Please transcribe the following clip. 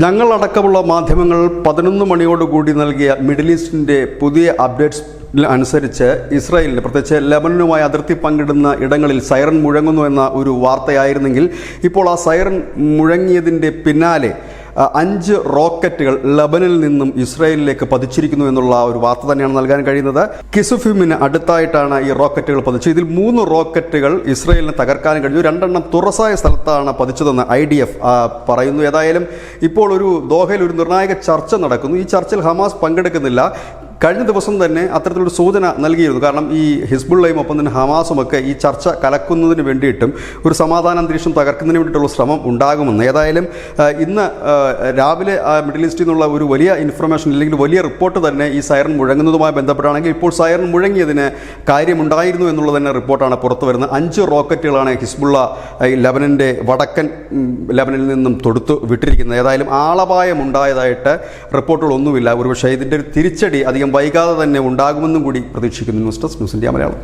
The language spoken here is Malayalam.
ഞങ്ങളടക്കമുള്ള മാധ്യമങ്ങൾ 11 മണിയോടുകൂടി നൽകിയ മിഡിൽ ഈസ്റ്റിൻ്റെ പുതിയ അപ്ഡേറ്റ്സ് അനുസരിച്ച് ഇസ്രായേലിന് പ്രത്യേകിച്ച് ലെബനനുമായി അതിർത്തി പങ്കിടുന്ന ഇടങ്ങളിൽ സൈറൻ മുഴങ്ങുന്നു എന്ന ഒരു വാർത്തയായിരുന്നെങ്കിൽ ഇപ്പോൾ ആ സൈറൻ മുഴങ്ങിയതിൻ്റെ പിന്നാലെ 5 റോക്കറ്റുകൾ ലെബനിൽ നിന്നും ഇസ്രായേലിലേക്ക് പതിച്ചിരിക്കുന്നു എന്നുള്ള ഒരു വാർത്ത തന്നെയാണ് നൽകാൻ കഴിയുന്നത്. കിസുഫിമിന് അടുത്തായിട്ടാണ് ഈ റോക്കറ്റുകൾ പതിച്ചത്. ഇതിൽ 3 റോക്കറ്റുകൾ ഇസ്രായേലിനെ തകർക്കാൻ കഴിഞ്ഞു. 2 എണ്ണം തുറസായ സ്ഥലത്താണ് പതിച്ചതെന്ന് IDF പറയുന്നു. ഏതായാലും ഇപ്പോൾ ദോഹയിൽ ഒരു നിർണായക ചർച്ച നടക്കുന്നു. ഈ ചർച്ചയിൽ ഹമാസ് പങ്കെടുക്കുന്നില്ല. കഴിഞ്ഞ ദിവസം തന്നെ അത്തരത്തിലൊരു സൂചന നൽകിയിരുന്നു. കാരണം ഈ ഹിസ്ബുള്ളയും ഒപ്പം തന്നെ ഹമാസുമൊക്കെ ഈ ചർച്ച കലക്കുന്നതിന് വേണ്ടിയിട്ടും ഒരു സമാധാന അന്തരീക്ഷം തകർക്കുന്നതിന് വേണ്ടിയിട്ടുള്ള ശ്രമം ഉണ്ടാകുമെന്ന്. ഏതായാലും ഇന്ന് രാവിലെ മിഡിൽ ഈസ്റ്റിൽ നിന്നുള്ള ഒരു വലിയ ഇൻഫർമേഷൻ അല്ലെങ്കിൽ വലിയ റിപ്പോർട്ട് തന്നെ ഈ സൈറൻ മുഴങ്ങുന്നതുമായി ബന്ധപ്പെട്ടാണെങ്കിൽ ഇപ്പോൾ സൈറൻ മുഴങ്ങിയതിന് കാര്യമുണ്ടായിരുന്നു എന്നുള്ളത് തന്നെ റിപ്പോർട്ടാണ് പുറത്തു വരുന്നത്. 5 റോക്കറ്റുകളാണ് ഹിസ്ബുള്ള ലെബനൻ്റെ വടക്കൻ ലെബനിൽ നിന്നും തൊടുത്തു വിട്ടിരിക്കുന്നത്. ഏതായാലും ആളപായം ഉണ്ടായതായിട്ട് റിപ്പോർട്ടുകളൊന്നുമില്ല. ഒരുപക്ഷേ ഇതിൻ്റെ ഒരു തിരിച്ചടി അധികം വൈകാതെ തന്നെ ഉണ്ടാകുമെന്നും കൂടി പ്രതീക്ഷിക്കുന്നു. News desk news India Malayalam.